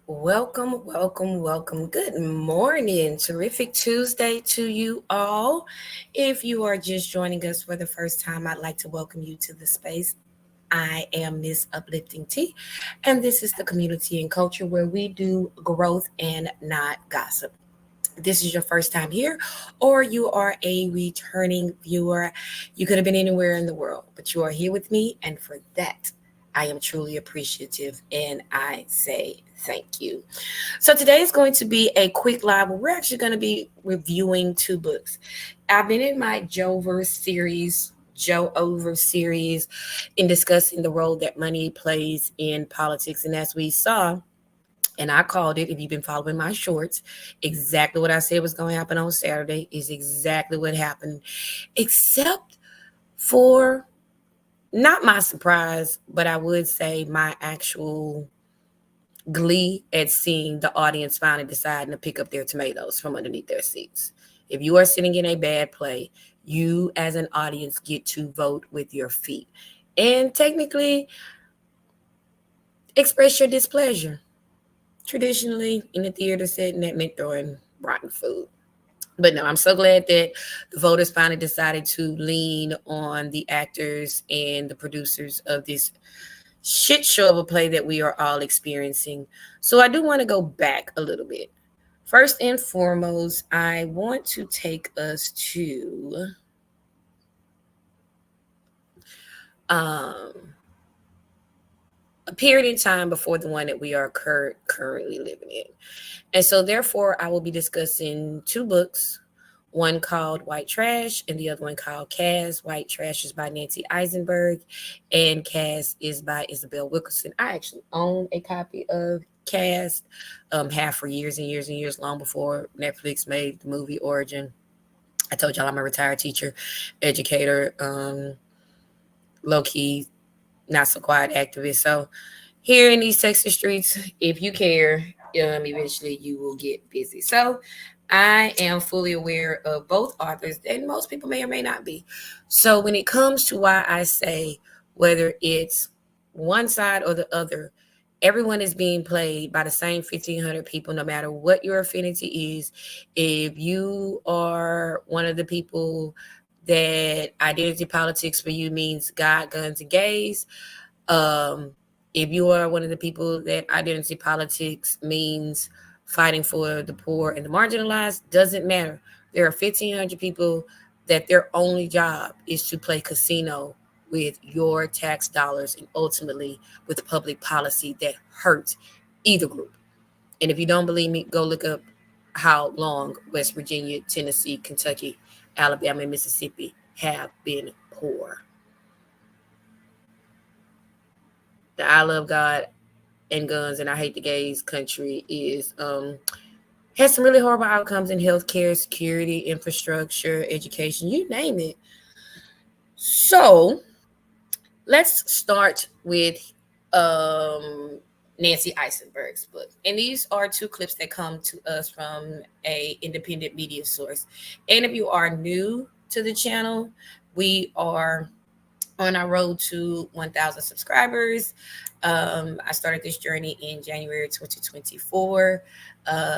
Welcome, welcome, welcome. Good morning. Terrific Tuesday to you all. If you are just joining us for the first time, I'd like to welcome you to the space. I am Miss Uplifting Tea, and this is the community and culture where we do growth and not gossip. This is your first time here, or you are a returning viewer. You could have been anywhere in the world, but you are here with me, and for that, I am truly appreciative and I say thank you. So today is going to be a quick live where we're actually going to be reviewing two books. I've been in my Joe Over series in discussing the role that money plays in politics. And as we saw, and I called it, if you've been following my shorts, exactly what I said was going to happen on Saturday is exactly what happened, except for not my surprise, but I would say my actual glee at seeing the audience finally deciding to pick up their tomatoes from underneath their seats. If you are sitting in a bad play, you as an audience get to vote with your feet and technically express your displeasure. Traditionally, in the theater setting, that meant throwing rotten food. But no, I'm so glad that the voters finally decided to lean on the actors and the producers of this shit show of a play that we are all experiencing. So I do want to go back a little bit. First and foremost, I want to take us to um, a period in time before the one that we are currently living in. And so, therefore, I will be discussing two books, one called White Trash and the other one called Cass. White Trash is by Nancy Isenberg and Cass is by Isabel Wilkerson. I actually own a copy of Cass, have for years and years and years, long before Netflix made the movie Origin. I told y'all I'm a retired teacher, educator, low key, not so quiet activist. So here in these Texas streets, if you care, eventually you will get busy. So I am fully aware of both authors, and most people may or may not be. So when it comes to why I say whether it's one side or the other, everyone is being played by the same 1,500 people, no matter what your affinity is. If you are one of the people that identity politics for you means God, guns, and gays, um, if you are one of the people that identity politics means fighting for the poor and the marginalized, doesn't matter. There are 1,500 people that their only job is to play casino with your tax dollars and ultimately with public policy that hurts either group. And if you don't believe me, go look up how long West Virginia, Tennessee, Kentucky, Alabama, and Mississippi have been poor. The I love God and guns and I hate the gays country is has some really horrible outcomes in healthcare, security, infrastructure, education, you name it. So let's start with Nancy Isenberg's book. And these are two clips that come to us from a independent media source. And if you are new to the channel, we are on our road to 1,000 subscribers. I started this journey in January 2024.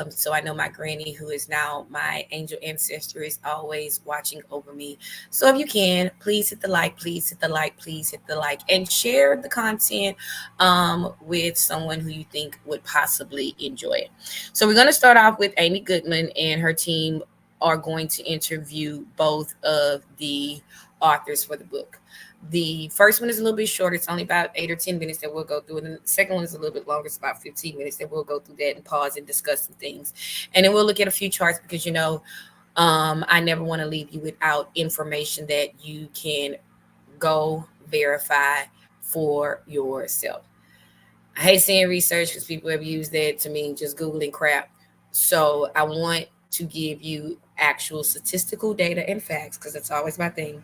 So I know my granny, who is now my angel ancestor, is always watching over me. So if you can, please hit the like, please hit the like, please hit the like, and share the content with someone who you think would possibly enjoy it. So we're going to start off with Amy Goodman and her team are going to interview both of the authors for the book. The first one is a little bit short. It's only about 8 or 10 minutes that we'll go through. And the second one is a little bit longer. It's about 15 minutes that we'll go through that and pause and discuss some things. And then we'll look at a few charts because, I never want to leave you without information that you can go verify for yourself. I hate saying research because people have used that to mean just Googling crap. So I want to give you actual statistical data and facts because that's always my thing.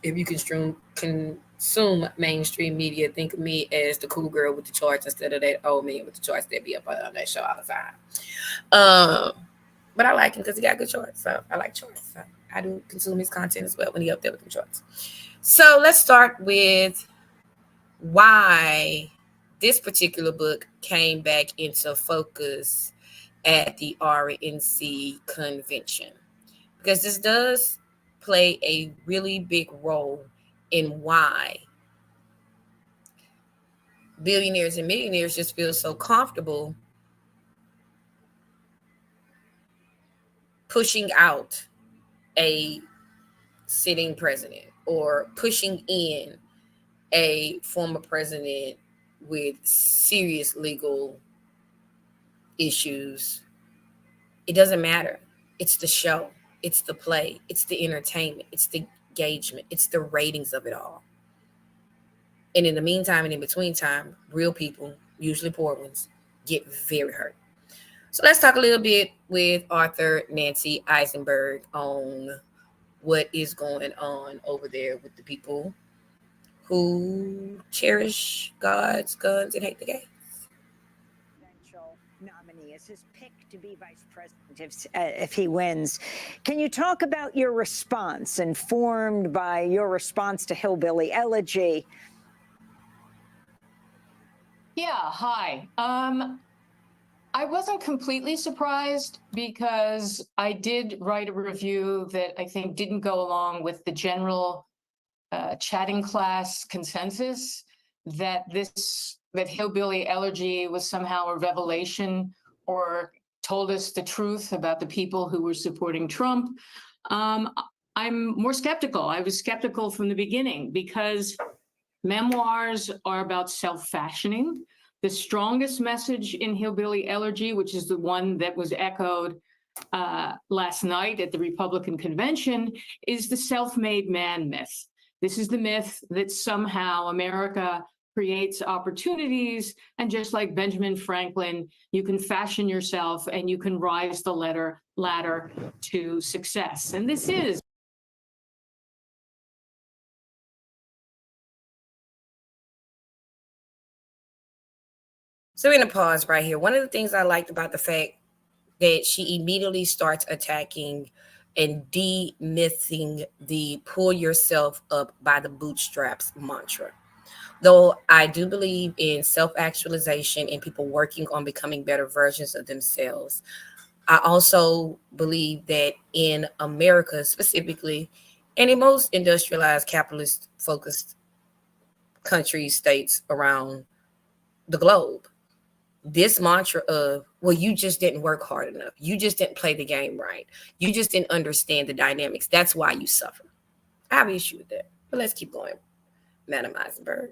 If you consume mainstream media, think of me as the cool girl with the charts instead of that old man with the charts that be up on that show all the time. But I like him because he got good charts. So I like charts. So I do consume his content as well when he up there with the charts. So let's start with why this particular book came back into focus at the RNC convention, because this does play a really big role in why billionaires and millionaires just feel so comfortable pushing out a sitting president or pushing in a former president with serious legal issues. It doesn't matter. It's the show, it's the play, it's the entertainment, it's the engagement, it's the ratings of it all. And in the meantime and in between time, real people, usually poor ones, get very hurt. So let's talk a little bit with author Nancy Isenberg on what is going on over there with the people who cherish God's guns and hate the gays. Nominee is his pick to be vice president if he wins. Can you talk about your response, informed by your response to Hillbilly Elegy? Yeah, hi. I wasn't completely surprised, because I did write a review that I think didn't go along with the general chatting class consensus that Hillbilly Elegy was somehow a revelation or told us the truth about the people who were supporting Trump. I'm more skeptical. I was skeptical from the beginning, because memoirs are about self-fashioning. The strongest message in Hillbilly Elegy, which is the one that was echoed last night at the Republican convention, is the self-made man myth. This is the myth that somehow America creates opportunities, and just like Benjamin Franklin, you can fashion yourself and you can rise the ladder to success. And this is So we're going to pause right here. One of the things I liked about the fact that she immediately starts attacking and demything the pull yourself up by the bootstraps mantra. Though I do believe in self-actualization and people working on becoming better versions of themselves, I also believe that in America specifically, and in most industrialized capitalist-focused countries, states around the globe, this mantra of, well, you just didn't work hard enough. You just didn't play the game right. You just didn't understand the dynamics. That's why you suffer. I have an issue with that. But let's keep going. Madam Isenberg.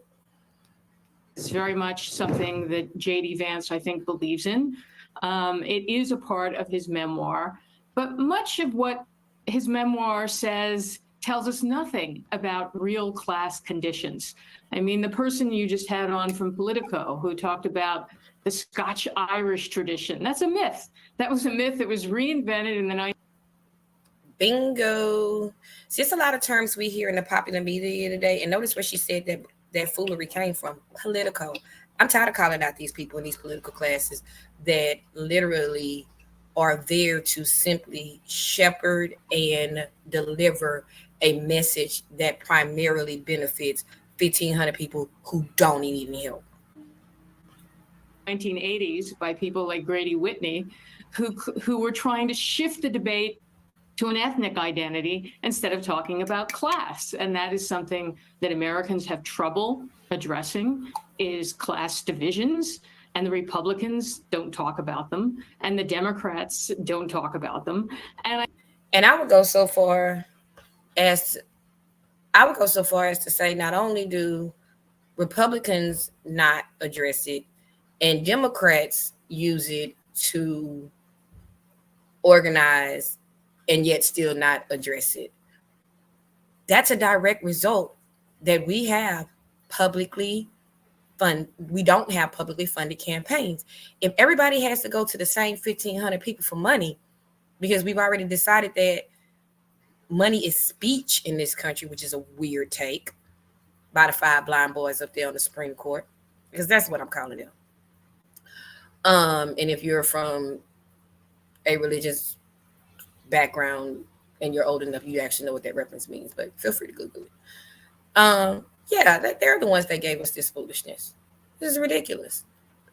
It's very much something that J.D. Vance, I think, believes in. It is a part of his memoir. But much of what his memoir says tells us nothing about real class conditions. I mean, the person you just had on from Politico, who talked about the Scotch-Irish tradition, that's a myth. That was a myth that was reinvented in the 19th. Bingo. See, it's a lot of terms we hear in the popular media today. And notice where she said that foolery came from. Politico. I'm tired of calling out these people in these political classes that literally are there to simply shepherd and deliver a message that primarily benefits 1,500 people who don't need any help. 1980s by people like Grady Whitney, who were trying to shift the debate to an ethnic identity instead of talking about class. And that is something that Americans have trouble addressing, is class divisions. And the Republicans don't talk about them, and the Democrats don't talk about them. And I would go so far as to say, not only do Republicans not address it, and Democrats use it to organize and yet still not address it. That's a direct result that we don't have publicly funded campaigns. If everybody has to go to the same 1,500 people for money, because we've already decided that money is speech in this country, which is a weird take by the 5 blind boys up there on the Supreme Court, because that's what I'm calling them. And if you're from a religious background and you're old enough, you actually know what that reference means, but feel free to Google it. Yeah, they're the ones that gave us this foolishness. This is ridiculous.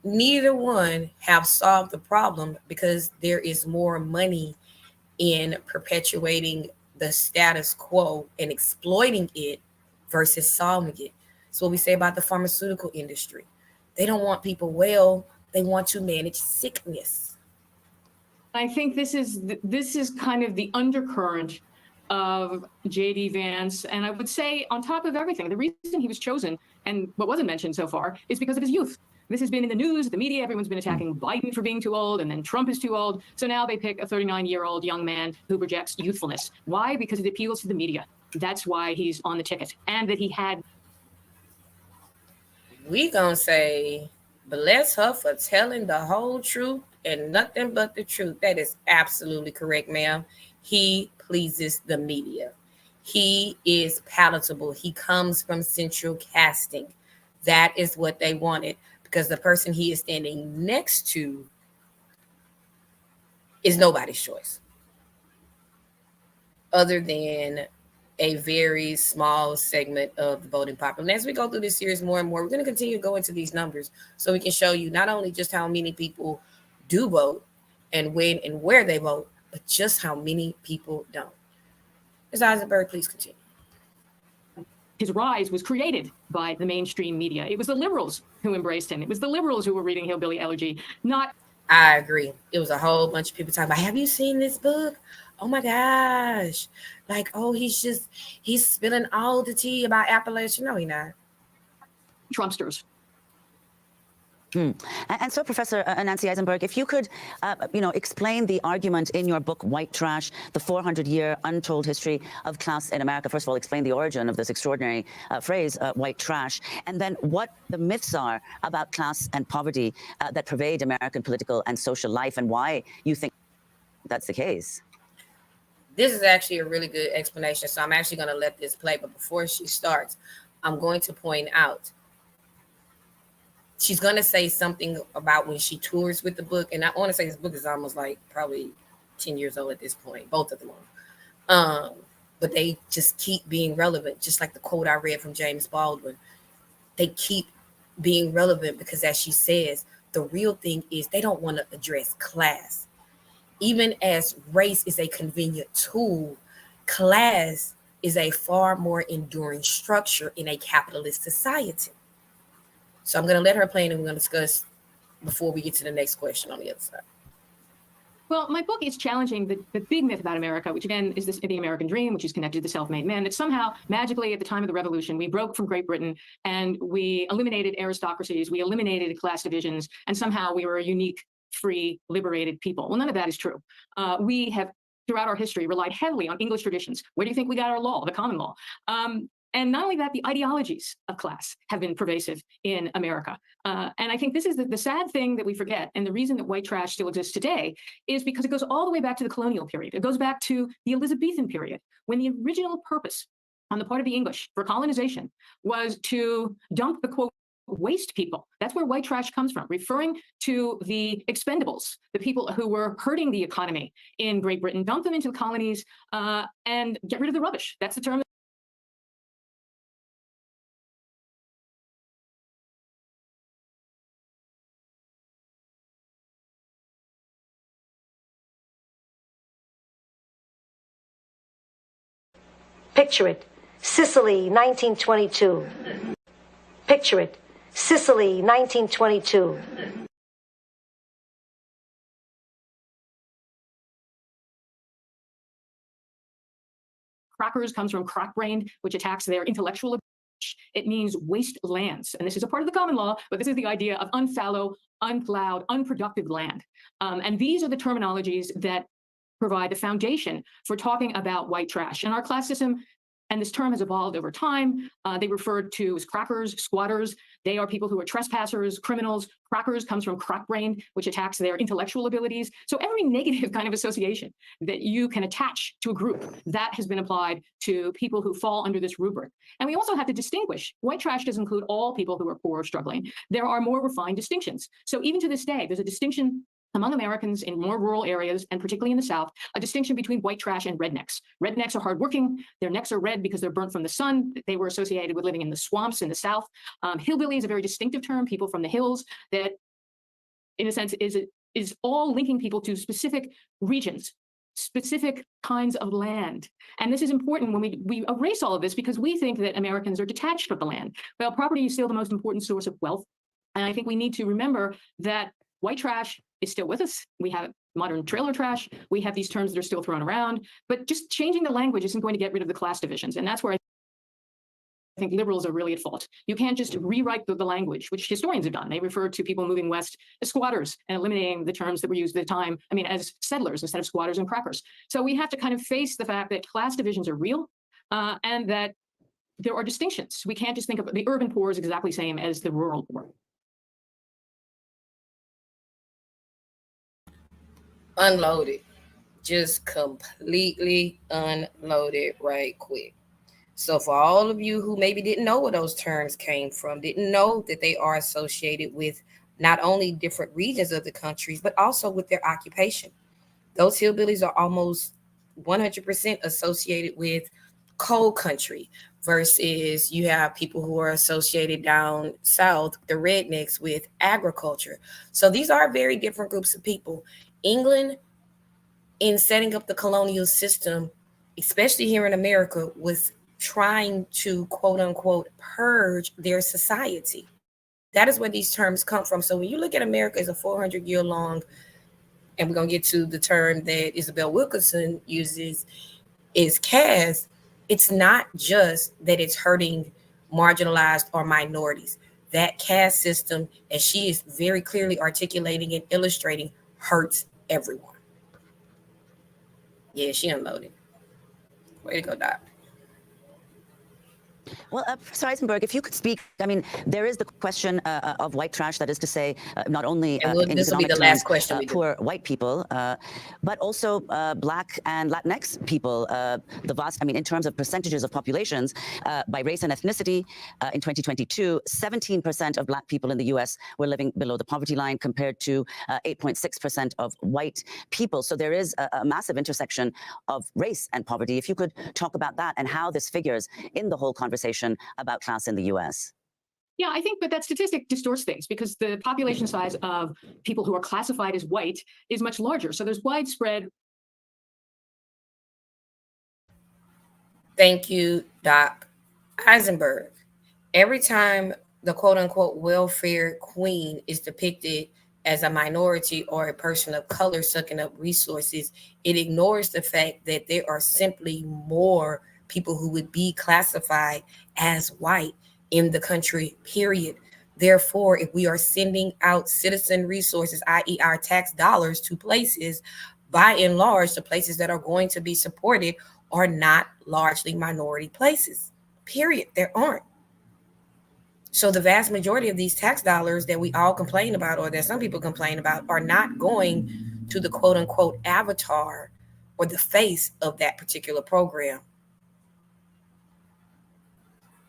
Neither one have solved the problem because there is more money in perpetuating the status quo and exploiting it versus solving it. It's what we say about the pharmaceutical industry. They don't want people well, they want to manage sickness. I think this is kind of the undercurrent of J.D. Vance. And I would say, on top of everything, the reason he was chosen, and what wasn't mentioned so far, is because of his youth. This has been in the news, the media, everyone's been attacking Biden for being too old, and then Trump is too old. So now they pick a 39-year-old young man who projects youthfulness. Why? Because it appeals to the media. That's why he's on the ticket. And that he had... We gonna say, bless her for telling the whole truth and nothing but the truth. That is absolutely correct, ma'am. He pleases the media. He is palatable. He comes from central casting. That is what they wanted, because the person he is standing next to is nobody's choice other than a very small segment of the voting population. As we go through this series more and more, we're going to continue to go into these numbers so we can show you not only just how many people do vote and when and where they vote, but just how many people don't. Ms. Isenberg, please continue. His rise was created by the mainstream media. It was the liberals who embraced him. It was the liberals who were reading Hillbilly Elegy, not... I agree. It was a whole bunch of people talking about, have you seen this book? Oh my gosh. Like, oh, he's spilling all the tea about Appalachia. No, he's not. Trumpsters. And so, Professor Nancy Isenberg, if you could, explain the argument in your book, White Trash, the 400-year untold history of class in America. First of all, explain the origin of this extraordinary phrase, white trash, and then what the myths are about class and poverty that pervade American political and social life, and why you think that's the case. This is actually a really good explanation, so I'm actually going to let this play. But before she starts, I'm going to point out, she's going to say something about when she tours with the book. And I want to say this book is almost like probably 10 years old at this point, both of them are. But they just keep being relevant, just like the quote I read from James Baldwin. They keep being relevant because, as she says, the real thing is they don't want to address class. Even as race is a convenient tool, class is a far more enduring structure in a capitalist society. So I'm going to let her play, and we're going to discuss before we get to the next question on the other side. Well, my book is challenging the big myth about America, which again is the American dream, which is connected to the self-made man, that somehow magically at the time of the revolution, we broke from Great Britain and we eliminated aristocracies, we eliminated class divisions, and somehow we were a unique, free, liberated people. Well, none of that is true. We have, throughout our history, relied heavily on English traditions. Where do you think we got our law, the common law? And not only that, the ideologies of class have been pervasive in America. And I think this is the sad thing that we forget. And the reason that white trash still exists today is because it goes all the way back to the colonial period. It goes back to the Elizabethan period, when the original purpose on the part of the English for colonization was to dump the, quote, waste people. That's where white trash comes from, referring to the expendables, the people who were hurting the economy in Great Britain, dump them into the colonies and get rid of the rubbish. That's the term. Picture it, Sicily, 1922. Picture it, Sicily, 1922. Crackers comes from crack-brained, which attacks their intellectual ability. It means wastelands. And this is a part of the common law, but this is the idea of unfallow, unplowed, unproductive land. And these are the terminologies that provide the foundation for talking about white trash. And our class system, and this term has evolved over time, they referred to as crackers, squatters. They are people who are trespassers, criminals. Crackers comes from crack-brained, which attacks their intellectual abilities. So every negative kind of association that you can attach to a group, that has been applied to people who fall under this rubric. And we also have to distinguish. White trash doesn't include all people who are poor or struggling. There are more refined distinctions. So even to this day, there's a distinction among Americans in more rural areas, and particularly in the South, a distinction between white trash and rednecks. Rednecks are hardworking. Their necks are red because they're burnt from the sun. They were associated with living in the swamps in the South. Hillbilly is a very distinctive term, people from the hills, that in a sense is all linking people to specific regions, specific kinds of land. And this is important when we erase all of this because we think that Americans are detached from the land. Well, property is still the most important source of wealth. And I think we need to remember that white trash is still with us. We have modern trailer trash. We have these terms that are still thrown around, but just changing the language isn't going to get rid of the class divisions. And that's where I think liberals are really at fault. You can't just rewrite the language, which historians have done. They refer to people moving west as squatters and eliminating the terms that were used at the time, as settlers instead of squatters and crackers. So we have to kind of face the fact that class divisions are real and that there are distinctions. We can't just think of the urban poor as exactly the same as the rural poor. Unloaded, just completely unloaded right quick. So for all of you who maybe didn't know where those terms came from, didn't know that they are associated with not only different regions of the country, but also with their occupation. Those hillbillies are almost 100% associated with coal country versus you have people who are associated down south, the rednecks, with agriculture. So these are very different groups of people. England, in setting up the colonial system, especially here in America, was trying to, quote unquote, purge their society. That is where these terms come from. So when you look at America as a 400-year long, and we're going to get to the term that Isabel Wilkerson uses, is caste, it's not just that it's hurting marginalized or minorities. That caste system, as she is very clearly articulating and illustrating, hurts everyone. Yeah, she unloaded. Way to go, Doc. Well, Professor Isenberg, if you could speak, there is the question of white trash, that is to say, not only in this will be economic the terms, last question poor white people, but also Black and Latinx people, the vast, in terms of percentages of populations, by race and ethnicity, in 2022, 17% of Black people in the U.S. were living below the poverty line compared to 8.6% of white people. So there is a massive intersection of race and poverty. If you could talk about that and how this figures in the whole conversation about class in the U.S. Yeah, I think that statistic distorts things because the population size of people who are classified as white is much larger. So there's widespread. Thank you, Doc. Isenberg. Every time the quote unquote welfare queen is depicted as a minority or a person of color sucking up resources, it ignores the fact that there are simply more people who would be classified as white in the country, period. Therefore, if we are sending out citizen resources, i.e. our tax dollars, to places, by and large, the places that are going to be supported are not largely minority places, period. There aren't. So the vast majority of these tax dollars that we all complain about, or that some people complain about, are not going to the quote unquote avatar or the face of that particular program.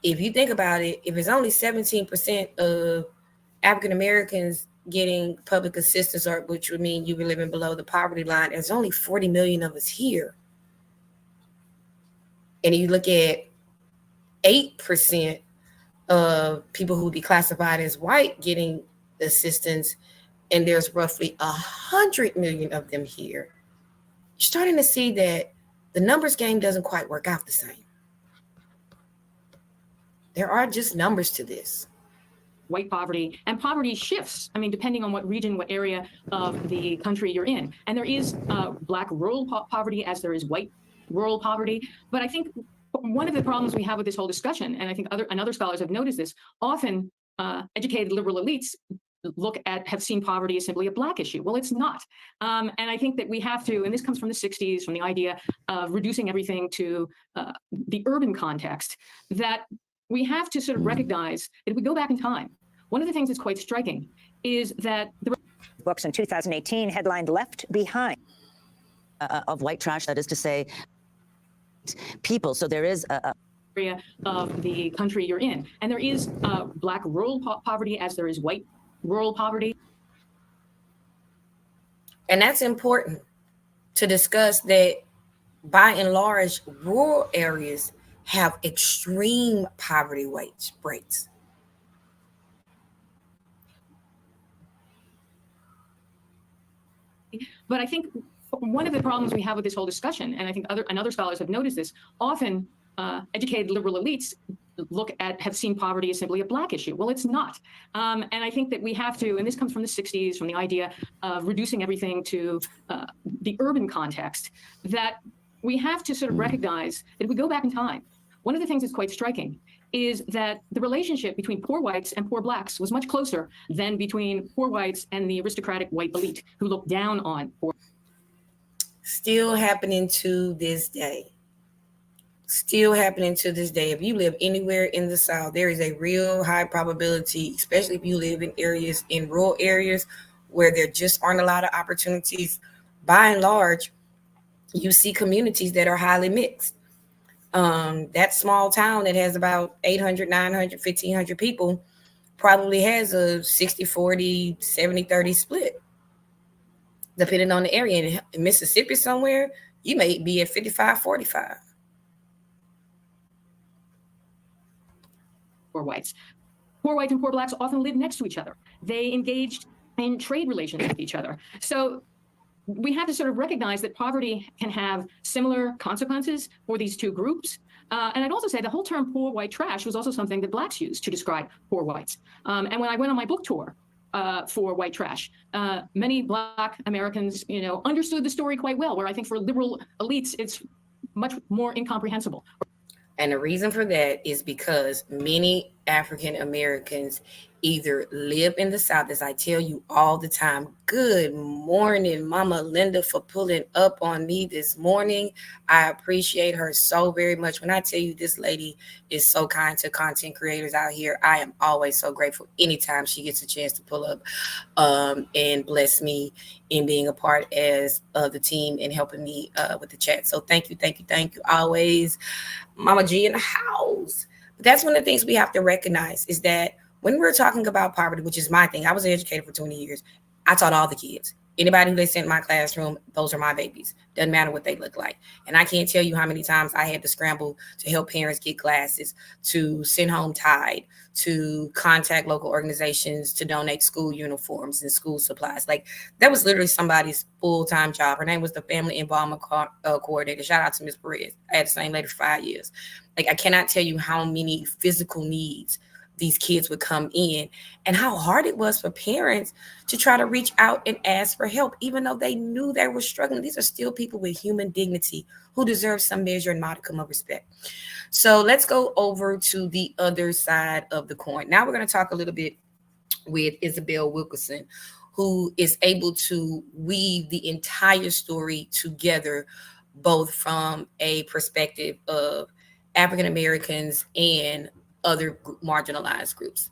If you think about it, if it's only 17% of African Americans getting public assistance, or which would mean you were living below the poverty line, there's only 40 million of us here. And you look at 8% of people who would be classified as white getting assistance, and there's roughly 100 million of them here. You're starting to see that the numbers game doesn't quite work out the same. There are just numbers to this. White poverty, and poverty shifts, depending on what region, what area of the country you're in. And there is Black rural poverty as there is white rural poverty. But I think one of the problems we have with this whole discussion, and I think other scholars have noticed this, often educated liberal elites have seen poverty as simply a Black issue. Well, it's not. And I think that we have to, and this comes from the 60s, from the idea of reducing everything to the urban context, that we have to sort of recognize that if we go back in time, one of the things that's quite striking is that the books in 2018 headlined "Left Behind." Of white trash, that is to say, people. So there is a area of the country you're in, and there is Black rural poverty as there is white rural poverty. And that's important to discuss, that by and large, rural areas have extreme poverty rates. But I think one of the problems we have with this whole discussion, and I think other scholars have noticed this, often educated liberal elites have seen poverty as simply a Black issue. Well, it's not. And I think that we have to, and this comes from the 60s, from the idea of reducing everything to the urban context, that we have to sort of recognize that if we go back in time, one of the things that's quite striking is that the relationship between poor whites and poor Blacks was much closer than between poor whites and the aristocratic white elite who looked down on poor. Still happening to this day. Still happening to this day. If you live anywhere in the South, there is a real high probability, especially if you live in areas, in rural areas where there just aren't a lot of opportunities. By and large, you see communities that are highly mixed. That small town that has about 800, 900, 1,500 people probably has a 60-40, 70-30 split, depending on the area. In Mississippi somewhere, you may be at 55-45. Poor whites. Poor whites and poor Blacks often lived next to each other. They engaged in trade relations with each other. So we have to sort of recognize that poverty can have similar consequences for these two groups. And I'd also say the whole term poor white trash was also something that Blacks used to describe poor whites. And when I went on my book tour for white trash, many Black Americans, understood the story quite well, where I think for liberal elites, it's much more incomprehensible. And the reason for that is because many African Americans either live in the South, as I tell you all the time. Good morning, Mama Linda, for pulling up on me this morning. I appreciate her so very much. When I tell you this lady is so kind to content creators out here, I am always so grateful anytime she gets a chance to pull up and bless me in being a part as the team and helping me with the chat. So thank you always. Mama G in the house. But that's one of the things we have to recognize, is that when we're talking about poverty, which is my thing, I was an educator for 20 years. I taught all the kids. Anybody who they sent in my classroom, those are my babies. Doesn't matter what they look like. And I can't tell you how many times I had to scramble to help parents get glasses, to send home Tide, to contact local organizations to donate school uniforms and school supplies. Like, that was literally somebody's full-time job. Her name was the Family Involvement Coordinator. Shout out to Ms. Perez. I had the same lady for 5 years. Like, I cannot tell you how many physical needs these kids would come in, and how hard it was for parents to try to reach out and ask for help, even though they knew they were struggling. These are still people with human dignity who deserve some measure and modicum of respect. So let's go over to the other side of the coin. Now we're going to talk a little bit with Isabel Wilkerson, who is able to weave the entire story together, both from a perspective of African Americans and other marginalized groups.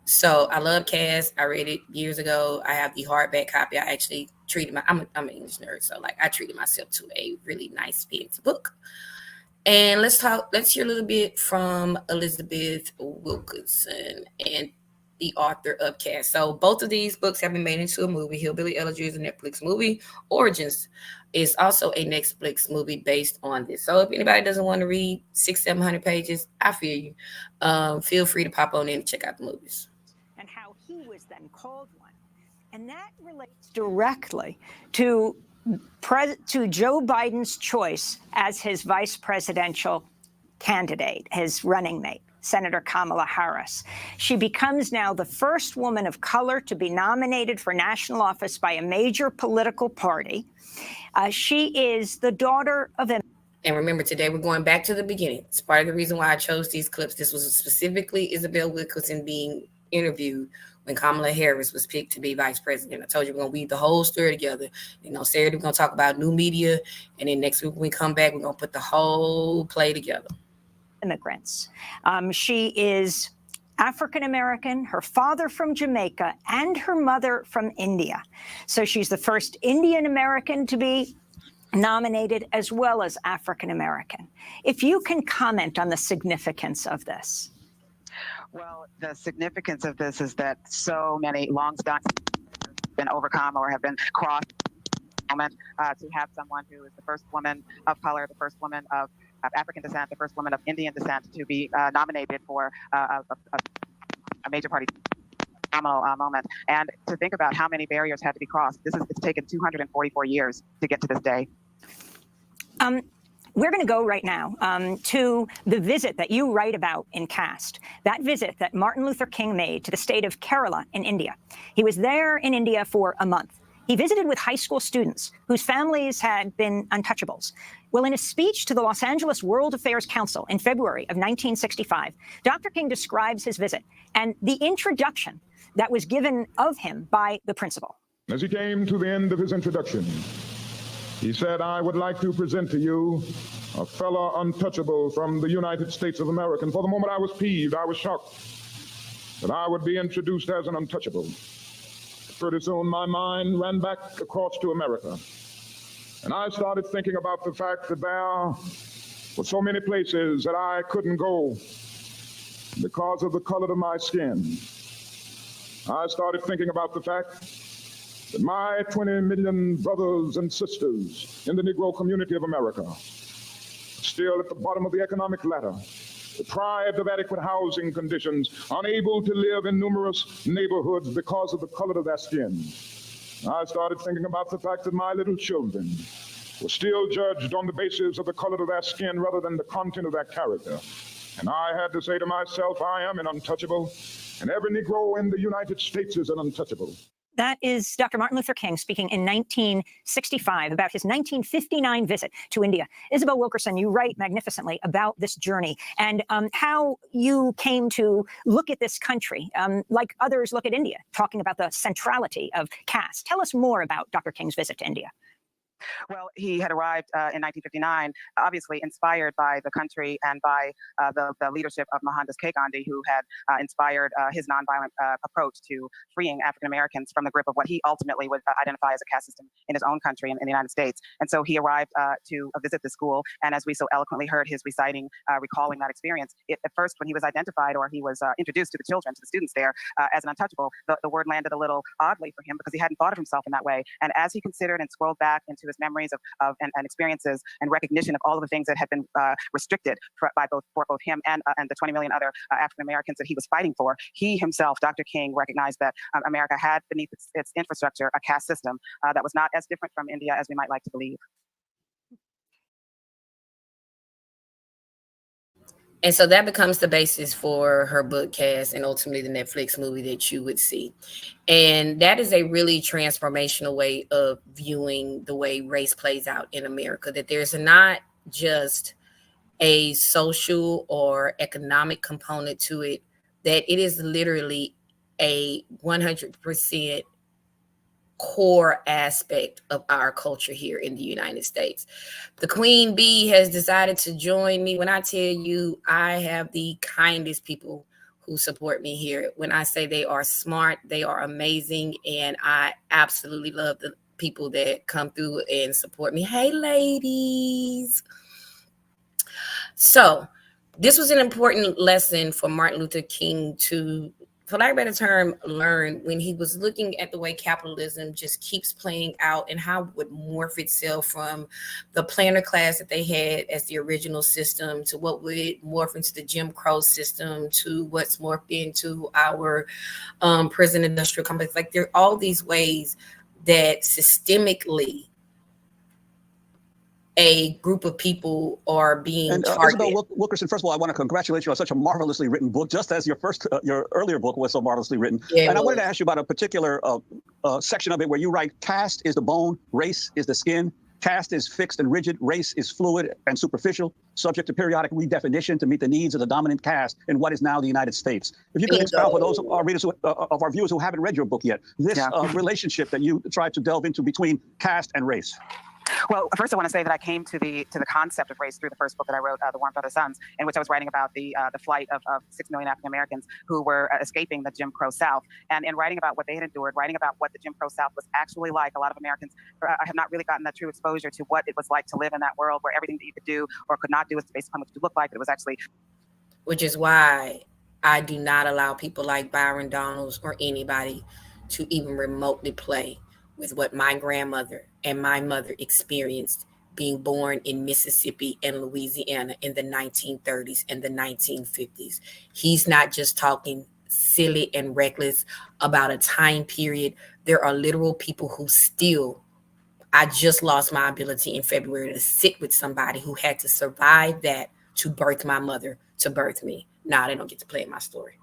So I love Cass. I read it years ago. I have the hardback copy. I actually treated I'm an English nerd, so I treated myself to a really nice fancy book. And let's hear a little bit from Elizabeth Wilkerson and the author of Cass. So both of these books have been made into a movie. Hillbilly Elegy is a Netflix movie. Origins is also a Netflix movie based on this. So if anybody doesn't want to read 600-700 pages, I feel you. Feel free to pop on in and check out the movies. And how he was then called one. And that relates directly to Joe Biden's choice as his vice presidential candidate, his running mate, Senator Kamala Harris. She becomes now the first woman of color to be nominated for national office by a major political party. She is the daughter of a... And remember, today we're going back to the beginning. It's part of the reason why I chose these clips. This was specifically Isabel Wilkerson being interviewed when Kamala Harris was picked to be vice president. I told you we're going to weave the whole story together. Saturday we're going to talk about new media. And then next week when we come back, we're going to put the whole play together. Immigrants. She is African-American, her father from Jamaica, and her mother from India. So she's the first Indian-American to be nominated, as well as African-American. If you can comment on the significance of this. Well, the significance of this is that so many long stunts have been overcome or have been crossed moment to have someone who is the first woman of color, the first woman of African descent, the first woman of Indian descent to be nominated for a major party phenomenal moment. And to think about how many barriers had to be crossed. It's taken 244 years to get to this day. We're going to go right now to the visit that you write about in Caste, that visit that Martin Luther King made to the state of Kerala in India. He was there in India for a month. He visited with high school students whose families had been untouchables. Well, in a speech to the Los Angeles World Affairs Council in February of 1965, Dr. King describes his visit and the introduction that was given of him by the principal. As he came to the end of his introduction, he said, "I would like to present to you a fellow untouchable from the United States of America." And for the moment I was peeved, I was shocked that I would be introduced as an untouchable. Pretty soon my mind ran back across to America. And I started thinking about the fact that there were so many places that I couldn't go because of the color of my skin. I started thinking about the fact that my 20 million brothers and sisters in the Negro community of America are still at the bottom of the economic ladder, deprived of adequate housing conditions, unable to live in numerous neighborhoods because of the color of their skin. I started thinking about the fact that my little children were still judged on the basis of the color of their skin rather than the content of their character. And I had to say to myself, I am an untouchable, and every Negro in the United States is an untouchable. That is Dr. Martin Luther King speaking in 1965 about his 1959 visit to India. Isabel Wilkerson, you write magnificently about this journey and how you came to look at this country like others look at India, talking about the centrality of caste. Tell us more about Dr. King's visit to India. Well, he had arrived in 1959, obviously inspired by the country and by the leadership of Mohandas Gandhi, who had inspired his nonviolent approach to freeing African Americans from the grip of what he ultimately would identify as a caste system in his own country in the United States. And so he arrived to visit the school. And as we so eloquently heard his reciting, recalling that experience, at first when he was identified or he was introduced to the children, to the students there as an untouchable, the word landed a little oddly for him because he hadn't thought of himself in that way. And as he considered and scrolled back into his memories of and experiences and recognition of all of the things that had been restricted for both him and the 20 million other African Americans that he was fighting for, he himself, Dr. King, recognized that America had beneath its infrastructure a caste system that was not as different from India as we might like to believe. And so that becomes the basis for her book Caste and ultimately the Netflix movie that you would see. And that is a really transformational way of viewing the way race plays out in America, that there's not just a social or economic component to it, that it is literally a 100% core aspect of our culture here in the United States. The Queen Bee has decided to join me. When I tell you, I have the kindest people who support me here. When I say they are smart, they are amazing, and I absolutely love the people that come through and support me. Hey, ladies. So this was an important lesson for Martin Luther King to, for lack of a better term, learn when he was looking at the way capitalism just keeps playing out and how it would morph itself from the planter class that they had as the original system to what would morph into the Jim Crow system to what's morphed into our prison industrial complex. Like there are all these ways that systemically a group of people are being targeted. Isabel Wilkerson, first of all, I want to congratulate you on such a marvelously written book, just as your earlier book was so marvelously written. Yeah, and I wanted to ask you about a particular section of it where you write, caste is the bone, race is the skin. Caste is fixed and rigid, race is fluid and superficial, subject to periodic redefinition to meet the needs of the dominant caste in what is now the United States. If you could expound for those of our readers, of our viewers who haven't read your book yet, this relationship that you tried to delve into between caste and race. Well, first I want to say that I came to the concept of race through the first book that I wrote, The Warmth of the Sons, in which I was writing about the flight of 6 million African Americans who were escaping the Jim Crow South. And in writing about what they had endured, writing about what the Jim Crow South was actually like, a lot of Americans have not really gotten that true exposure to what it was like to live in that world where everything that you could do or could not do was based upon what you look like. It was actually... Which is why I do not allow people like Byron Donalds or anybody to even remotely play with what my grandmother and my mother experienced being born in Mississippi and Louisiana in the 1930s and the 1950s. He's not just talking silly and reckless about a time period. There are literal people who still, I just lost my ability in February to sit with somebody who had to survive that to birth my mother, to birth me. Nah, they don't get to play in my story.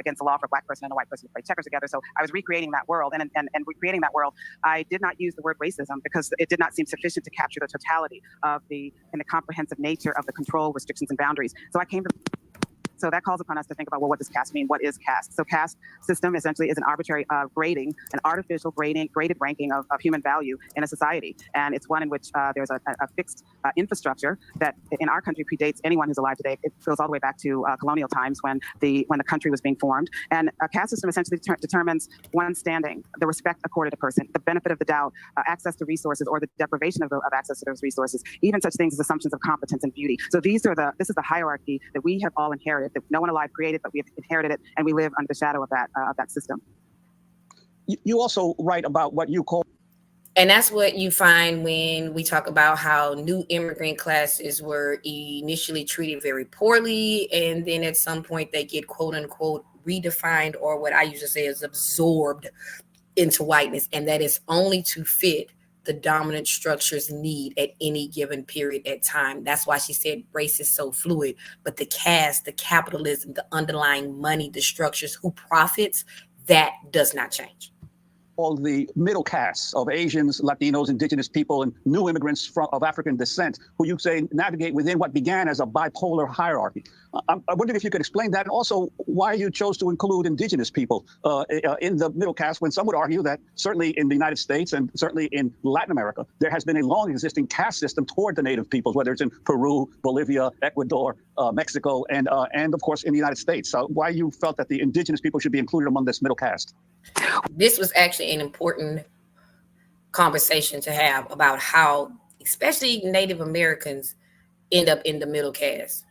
Against the law for a black person and a white person to play checkers together. So I was recreating that world. And recreating that world, I did not use the word racism because it did not seem sufficient to capture the totality of the comprehensive nature of the control, restrictions, and boundaries. So I came to So that calls upon us to think about, well, what does caste mean? What is caste? So caste system essentially is an arbitrary grading, an artificial graded ranking of human value in a society. And it's one in which there's a fixed infrastructure that in our country predates anyone who's alive today. It goes all the way back to colonial times when the country was being formed. And a caste system essentially determines one's standing, the respect accorded a person, the benefit of the doubt, access to resources or the deprivation of access to those resources, even such things as assumptions of competence and beauty. So this is the hierarchy that we have all inherited, that no one alive created, but we have inherited it, and we live under the shadow of that system. You also write about what you call, and that's what you find when we talk about how new immigrant classes were initially treated very poorly, and then at some point they get quote unquote redefined, or what I usually say is absorbed into whiteness, and that is only to fit the dominant structure's need at any given period at time. That's why she said race is so fluid, but the caste, the capitalism, the underlying money, the structures, who profits, that does not change. All the middle castes of Asians, Latinos, indigenous people, and new immigrants of African descent, who you say navigate within what began as a bipolar hierarchy. I wondered if you could explain that, and also why you chose to include indigenous people in the middle caste, when some would argue that certainly in the United States and certainly in Latin America, there has been a long existing caste system toward the native peoples, whether it's in Peru, Bolivia, Ecuador, Mexico, and of course in the United States. Why you felt that the indigenous people should be included among this middle caste? This was actually an important conversation to have about how, especially Native Americans, end up in the middle caste.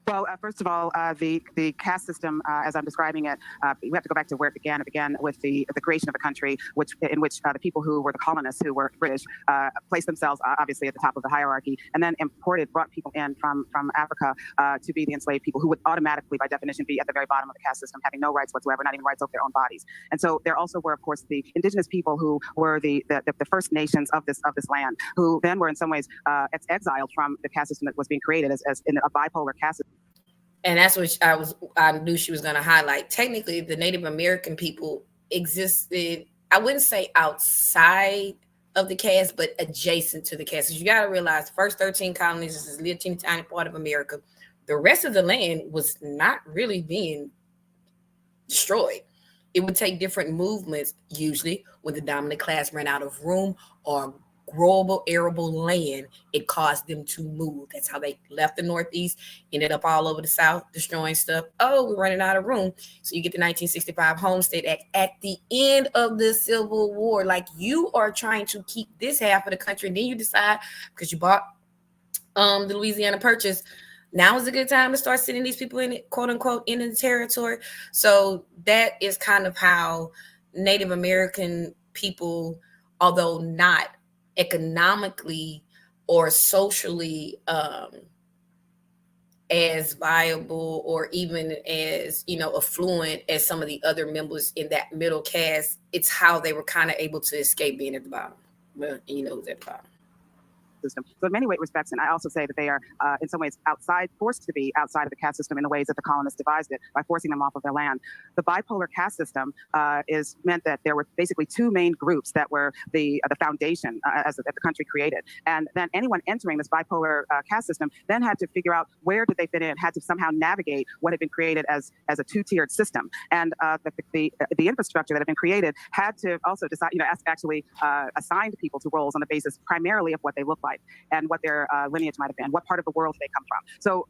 Well, first of all, the caste system, as I'm describing it, we have to go back to where it began. It began with the creation of a country, in which the people who were the colonists, who were British, placed themselves obviously at the top of the hierarchy, and then brought people in from Africa to be the enslaved people, who would automatically, by definition, be at the very bottom of the caste system, having no rights whatsoever, not even rights over their own bodies. And so there also were, of course, the indigenous people who were the first nations of this land, who then were in some ways exiled from the caste system that was being created as in a bipolar caste system. And that's what I knew she was going to highlight. Technically, the Native American people existed, I wouldn't say outside of the caste, but adjacent to the caste. Because you got to realize the first 13 colonies, this is a little teeny tiny part of America. The rest of the land was not really being destroyed. It would take different movements, usually when the dominant class ran out of room or growable, arable land, it caused them to move. That's how they left the Northeast, ended up all over the South, destroying stuff. Oh, we're running out of room. So you get the 1965 Homestead Act at the end of the Civil War. Like, you are trying to keep this half of the country, and then you decide, because you bought the Louisiana Purchase, now is a good time to start sending these people in, quote unquote, in the territory. So that is kind of how Native American people, although not economically or socially as viable or even as, affluent as some of the other members in that middle caste, it's how they were kind of able to escape being at the bottom. Well, who's at the bottom. System. So in many respects, and I also say that they are in some ways forced to be outside of the caste system in the ways that the colonists devised it, by forcing them off of their land. The bipolar caste system meant that there were basically two main groups that were the foundation that the country created. And then anyone entering this bipolar caste system then had to figure out where did they fit in, had to somehow navigate what had been created as a two-tiered system. And the infrastructure that had been created had to also decide, actually assign people to roles on the basis primarily of what they look like. life and what their lineage might have been, what part of the world they come from. So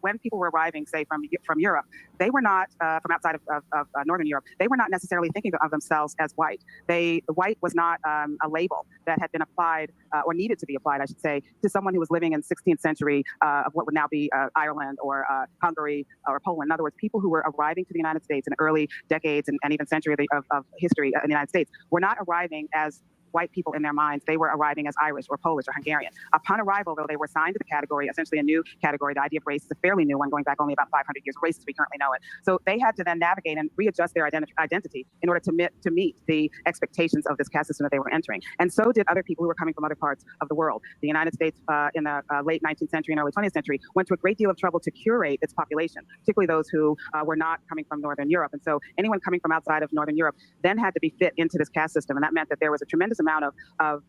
when people were arriving, say, from Europe, they were not, from outside of Northern Europe, they were not necessarily thinking of themselves as white. The white was not a label that had been applied or needed to be applied, I should say, to someone who was living in the 16th century of what would now be Ireland or Hungary or Poland. In other words, people who were arriving to the United States in the early decades and even century of history in the United States were not arriving as white people in their minds. They were arriving as Irish or Polish or Hungarian. Upon arrival, though, they were assigned to the category, essentially a new category. The idea of race is a fairly new one, going back only about 500 years, race as we currently know it. So they had to then navigate and readjust their identity in order to meet the expectations of this caste system that they were entering. And so did other people who were coming from other parts of the world. The United States in the late 19th century and early 20th century went to a great deal of trouble to curate its population, particularly those who were not coming from Northern Europe. And so anyone coming from outside of Northern Europe then had to be fit into this caste system. And that meant that there was a tremendous amount of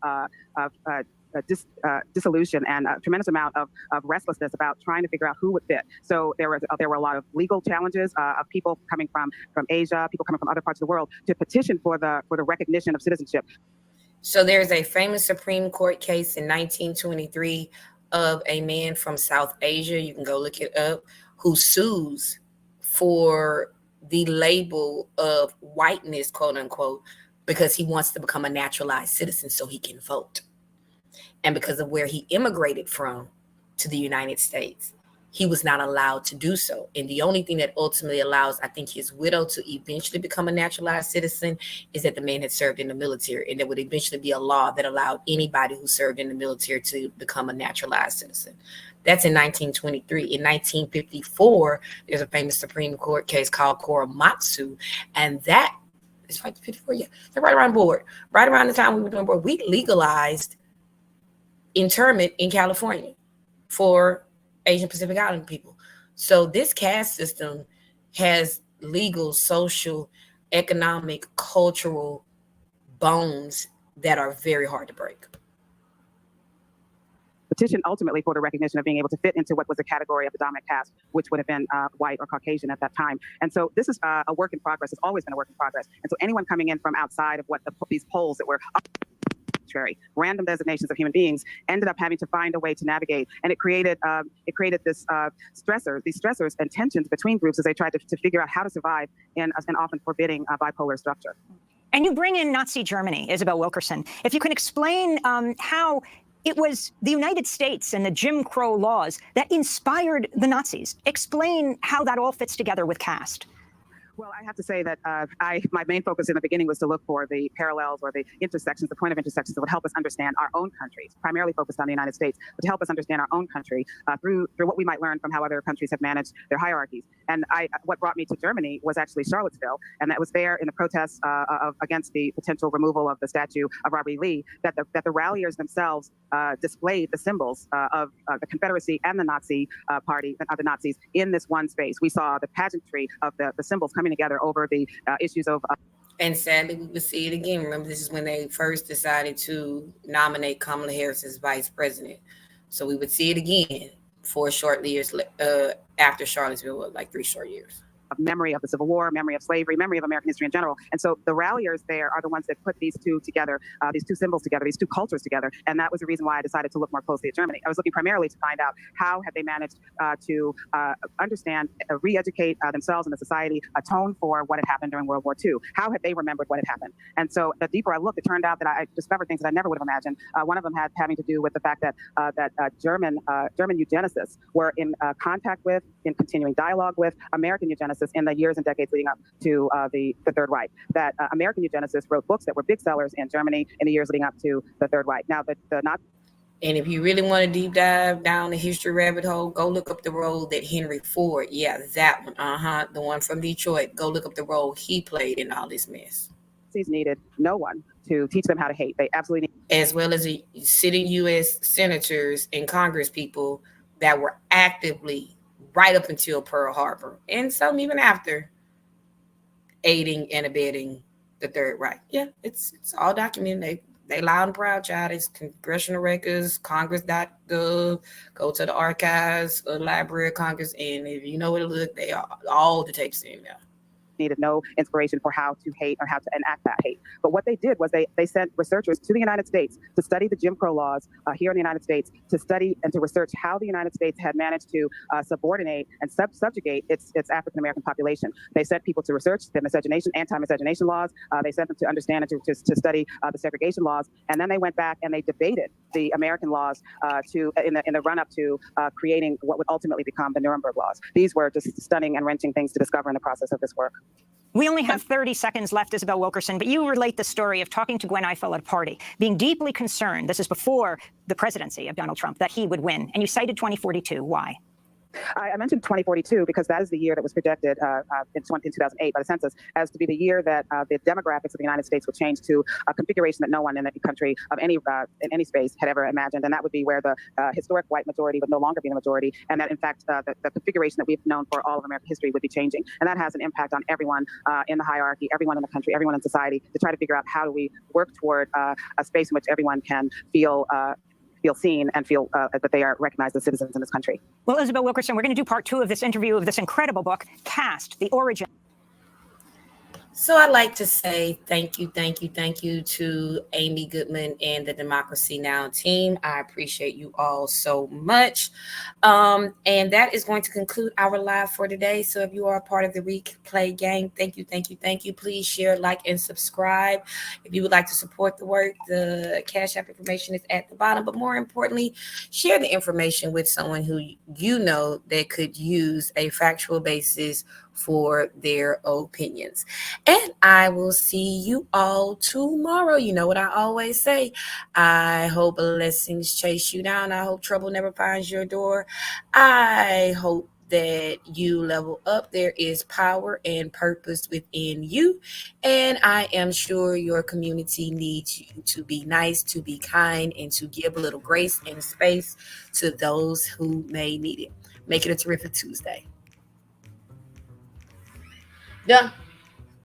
dissolution and a tremendous amount of restlessness about trying to figure out who would fit. So there were a lot of legal challenges of people coming from Asia, people coming from other parts of the world to petition for the recognition of citizenship. So there's a famous Supreme Court case in 1923 of a man from South Asia, you can go look it up, who sues for the label of whiteness, quote unquote, because he wants to become a naturalized citizen so he can vote. And because of where he immigrated from to the United States, he was not allowed to do so. And the only thing that ultimately allows, I think, his widow to eventually become a naturalized citizen is that the man had served in the military. And there would eventually be a law that allowed anybody who served in the military to become a naturalized citizen. That's in 1923. In 1954, there's a famous Supreme Court case called Korematsu. And that it's right 54, yeah. They're right around board. Right around the time we were doing board, we legalized internment in California for Asian Pacific Island people. So this caste system has legal, social, economic, cultural bones that are very hard to break. Petition ultimately for the recognition of being able to fit into what was the category of the dominant caste, which would have been white or Caucasian at that time. And so this is a work in progress. It's always been a work in progress. And so anyone coming in from outside of what these poles that were random designations of human beings ended up having to find a way to navigate, and it created these stressors and tensions between groups as they tried to figure out how to survive in an often forbidding bipolar structure. And you bring in Nazi Germany, Isabel Wilkerson. If you can explain how it was the United States and the Jim Crow laws that inspired the Nazis. Explain how that all fits together with caste. Well, I have to say that my main focus in the beginning was to look for the parallels or the intersections, the point of intersections that would help us understand our own countries, primarily focused on the United States, but to help us understand our own country through what we might learn from how other countries have managed their hierarchies. And what brought me to Germany was actually Charlottesville, and that was there in the protests against the potential removal of the statue of Robert E. Lee, that the ralliers themselves displayed the symbols of the Confederacy and the Nazi party, the Nazis, in this one space. We saw the pageantry of the symbols coming together over the issues of and sadly we would see it again. Remember, this is when they first decided to nominate Kamala Harris as vice president, so we would see it again 4 short years after Charlottesville, like 3 short years. Of memory of the Civil War, memory of slavery, memory of American history in general. And so the ralliers there are the ones that put these two together, these two symbols together, these two cultures together. And that was the reason why I decided to look more closely at Germany. I was looking primarily to find out how had they managed to understand, re-educate themselves and the society, atone for what had happened during World War II. How had they remembered what had happened? And so the deeper I looked, it turned out that I discovered things that I never would have imagined. One of them had having to do with the fact that German eugenicists were in contact with, in continuing dialogue with American eugenicists in the years and decades leading up to the Third Reich. That American eugenicists wrote books that were big sellers in Germany in the years leading up to the Third Reich. Now, and if you really want to deep dive down the history rabbit hole, go look up the role that Henry Ford, that one, the one from Detroit, go look up the role he played in all this mess. Nazis needed no one to teach them how to hate. They absolutely need, as well as sitting U.S. senators and Congress people that were actively right up until Pearl Harbor, and some even after, aiding and abetting the Third Reich. Yeah, it's all documented. They loud and proud, child. It's congressional records, congress.gov, go to the archives, Library of Congress, and if you know where to look, they are all the tapes in there. needed no inspiration for how to hate or how to enact that hate. But what they did was they sent researchers to the United States to study the Jim Crow laws here in the United States, to study and to research how the United States had managed to subordinate and subjugate its African-American population. They sent people to research the miscegenation, anti-miscegenation laws. They sent them to understand and to study the segregation laws. And then they went back and they debated the American laws in the run-up to creating what would ultimately become the Nuremberg laws. These were just stunning and wrenching things to discover in the process of this work. We only have 30 seconds left, Isabel Wilkerson, but you relate the story of talking to Gwen Ifill at a party, being deeply concerned, this is before the presidency of Donald Trump, that he would win. And you cited 2042. Why? I mentioned 2042 because that is the year that was projected in 2008 by the census as to be the year that the demographics of the United States would change to a configuration that no one in the country of in any space had ever imagined, and that would be where the historic white majority would no longer be the majority, and that in fact the configuration that we've known for all of American history would be changing, and that has an impact on everyone in the hierarchy, everyone in the country, everyone in society, to try to figure out how do we work toward a space in which everyone can feel seen and feel that they are recognized as citizens in this country. Well, Isabel Wilkerson, we're going to do part 2 of this interview of this incredible book, Caste, The Origin. So I'd like to say thank you to Amy Goodman and the Democracy Now! Team. I appreciate you all so much. And that is going to conclude our live for today. So if you are a part of the replay gang, thank you. Please share, like, and subscribe. If you would like to support the work, the Cash App information is at the bottom. But more importantly, share the information with someone who you know that could use a factual basis for their opinions. And I will see you all tomorrow. You know what I always say. I hope blessings chase you down. I hope trouble never finds your door. I hope that you level up. There is power and purpose within you. And I am sure your community needs you to be nice, to be kind, and to give a little grace and space to those who may need it. Make it a terrific Tuesday. Done.